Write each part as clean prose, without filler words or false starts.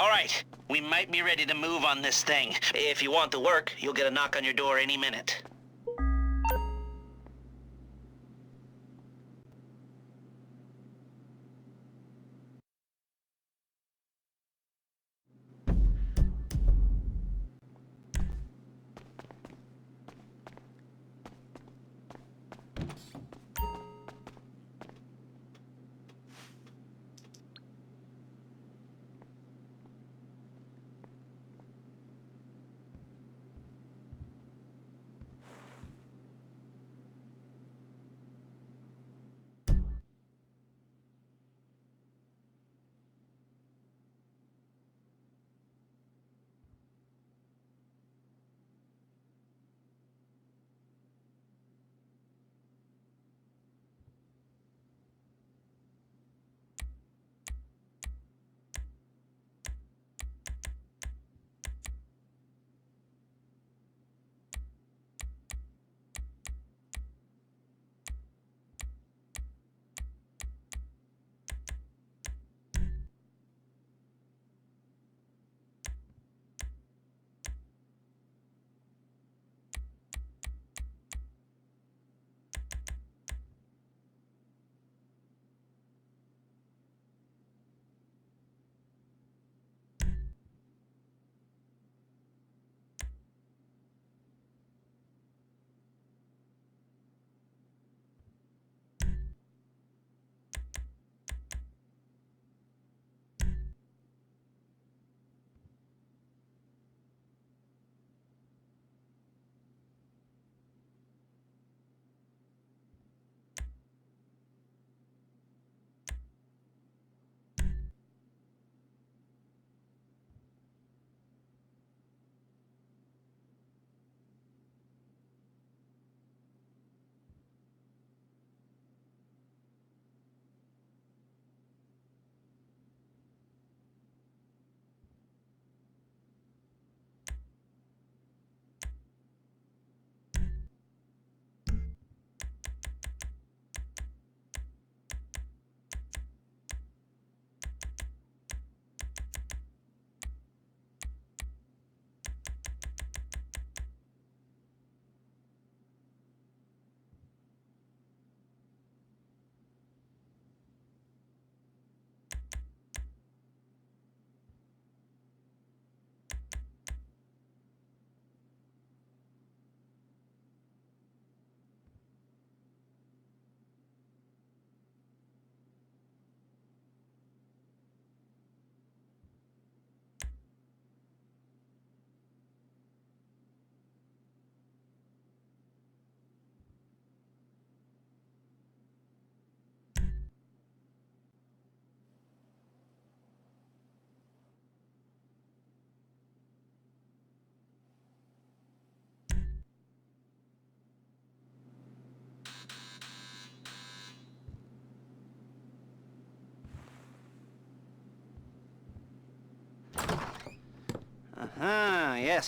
All right, we might be ready to move on this thing. If you want the work, you'll get a knock on your door any minute.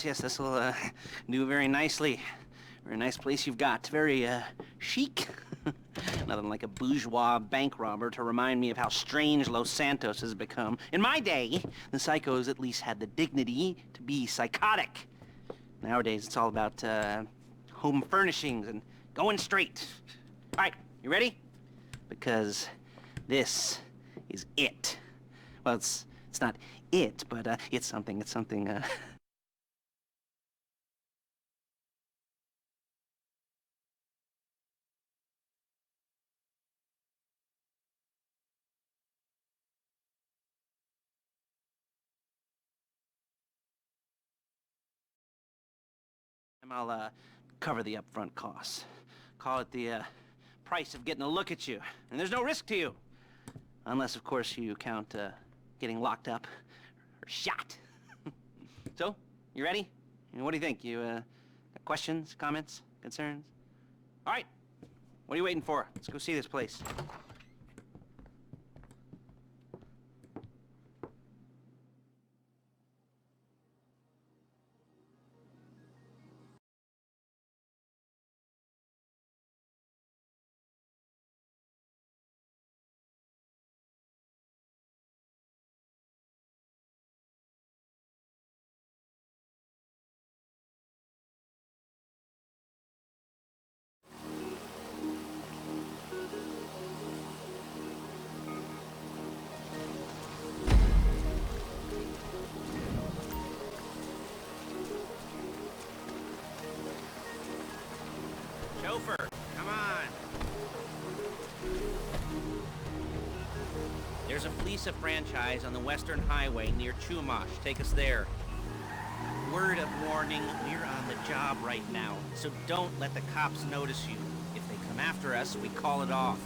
Yes, this will do very nicely. Very nice place you've got. Very chic. Nothing like a bourgeois bank robber to remind me of how strange Los Santos has become. In my day, the psychos at least had the dignity to be psychotic. Nowadays, it's all about home furnishings and going straight. All right, you ready? Because this is it. Well, it's not it, but it's something. I'll cover the upfront costs. Call it the price of getting a look at you. And there's no risk to you. Unless, of course, you count getting locked up or shot. So, you ready? What do you think? You got questions, comments, concerns? All right. What are you waiting for? Let's go see this place. Chauffeur, come on. There's a Fleesa franchise on the Western Highway near Chumash. Take us there. Word of warning, we're on the job right now, so don't let the cops notice you. If they come after us, we call it off.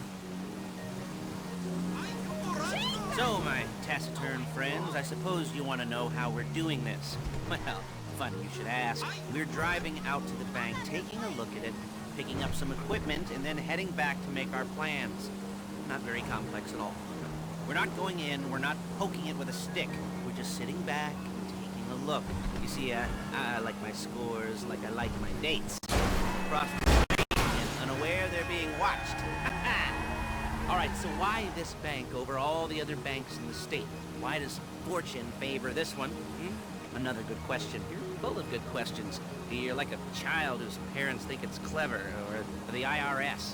So, my taciturn friends, I suppose you want to know how we're doing this. Well, funny you should ask. We're driving out to the bank, taking a look at it, picking up some equipment, and then heading back to make our plans. Not very complex at all. We're not going in, we're not poking it with a stick. We're just sitting back and taking a look. You see, I like my scores like I like my dates. Across the street and unaware they're being watched. Alright, so why this bank over all the other banks in the state? Why does fortune favor this one? Another good question. You're full of good questions. You're like a child whose parents think it's clever, or the IRS.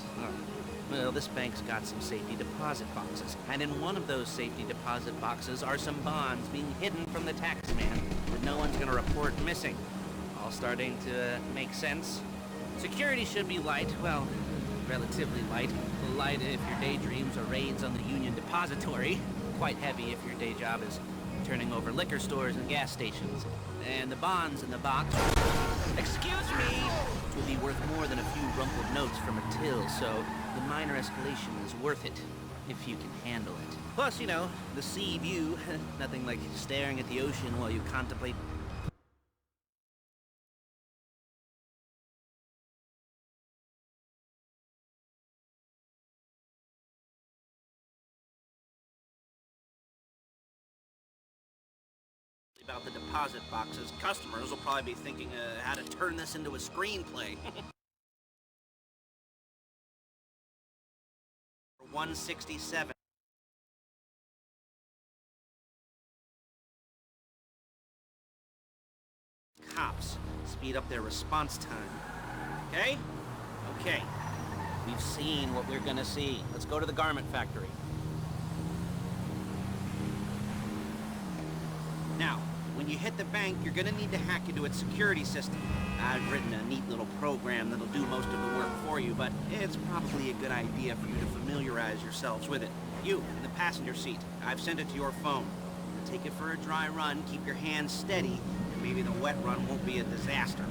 Well, this bank's got some safety deposit boxes, and in one of those safety deposit boxes are some bonds being hidden from the tax man that no one's gonna report missing. All starting to make sense. Security should be light, well, relatively light. Light if your daydreams are raids on the Union Depository. Quite heavy if your day job is turning over liquor stores and gas stations. And the bonds in the box, excuse me, would be worth more than a few rumpled notes from a till, so the minor escalation is worth it, if you can handle it. Plus, you know, the sea view, nothing like staring at the ocean while you contemplate about the deposit boxes. Customers will probably be thinking how to turn this into a screenplay. 167. Cops speed up their response time. Okay? Okay. We've seen what we're gonna see. Let's go to the garment factory. Now, when you hit the bank, you're gonna need to hack into its security system. I've written a neat little program that'll do most of the work for you, but it's probably a good idea for you to familiarize yourselves with it. You, in the passenger seat, I've sent it to your phone. Take it for a dry run, keep your hands steady, and maybe the wet run won't be a disaster.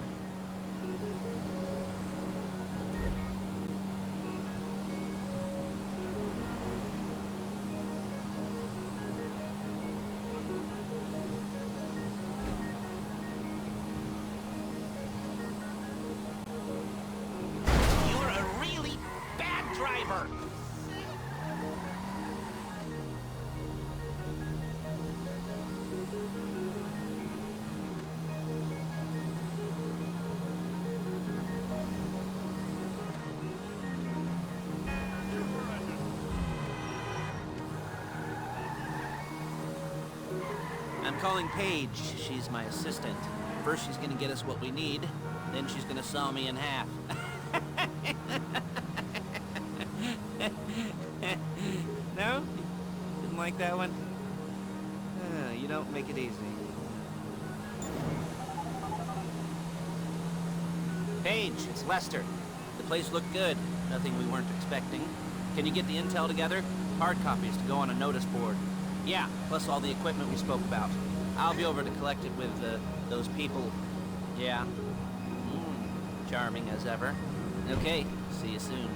I'm calling Paige. She's my assistant. First she's gonna get us what we need, then she's gonna saw me in half. No? Didn't like that one? You don't make it easy. Paige, it's Lester. The place looked good. Nothing we weren't expecting. Can you get the intel together? Hard copies to go on a notice board. Yeah, plus all the equipment we spoke about. I'll be over to collect it with those people. Yeah. Charming as ever. Okay, see you soon.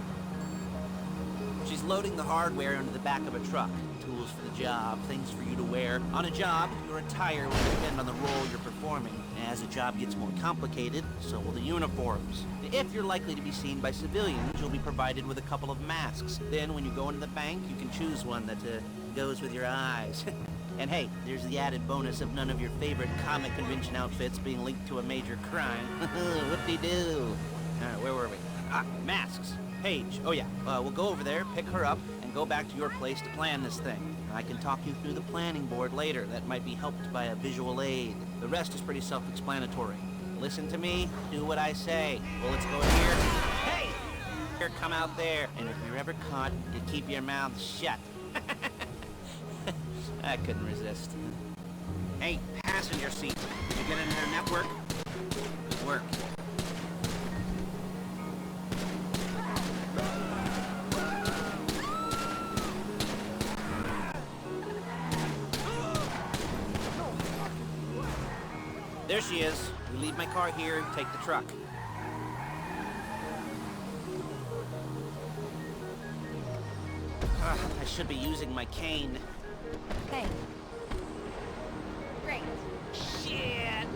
She's loading the hardware into the back of a truck. Tools for the job, things for you to wear. On a job, your attire will depend on the role you're performing. As the job gets more complicated, so will the uniforms. If you're likely to be seen by civilians, you'll be provided with a couple of masks. Then when you go into the bank, you can choose one that goes with your eyes. And hey, there's the added bonus of none of your favorite comic convention outfits being linked to a major crime. Whoop-de-doo. Alright, where were we? Masks. Paige. Oh yeah, we'll go over there, pick her up, and go back to your place to plan this thing. I can talk you through the planning board later. That might be helped by a visual aid. The rest is pretty self-explanatory. Listen to me, do what I say. Bullets go in here. Hey! Here, come out there. And if you're ever caught, you keep your mouth shut. I couldn't resist. Hey, passenger seat. Did you get into their network? Good work. There she is. We leave my car here, take the truck. I should be using my cane. Hey. Great. Shit!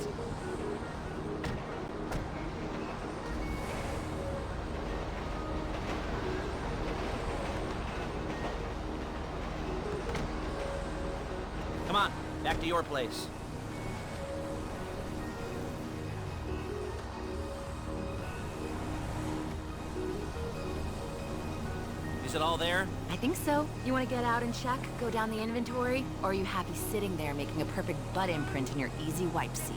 Come on, back to your place. Is it all there? I think so. You want to get out and check? Go down the inventory? Or are you happy sitting there making a perfect butt imprint in your easy wipe seat?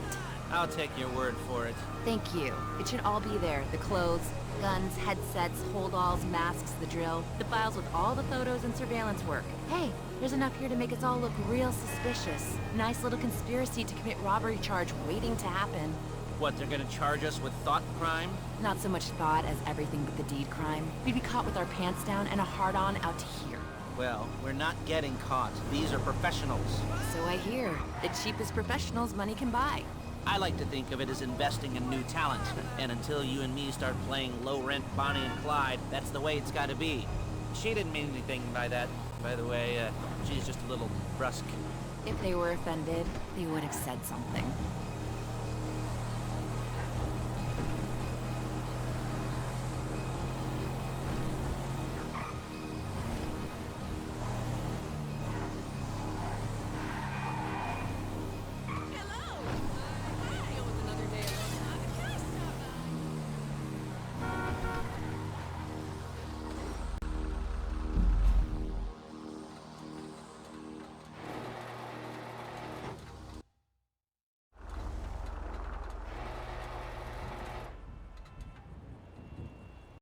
I'll take your word for it. Thank you. It should all be there. The clothes, guns, headsets, holdalls, masks, the drill. The files with all the photos and surveillance work. Hey, there's enough here to make us all look real suspicious. Nice little conspiracy to commit robbery charge waiting to happen. What, they're gonna charge us with thought crime? Not so much thought as everything but the deed crime. We'd be caught with our pants down and a hard-on out to here. Well, we're not getting caught. These are professionals. So I hear. The cheapest professionals money can buy. I like to think of it as investing in new talent. And until you and me start playing low-rent Bonnie and Clyde, that's the way it's gotta be. She didn't mean anything by that, by the way. She's just a little brusque. If they were offended, they would have said something.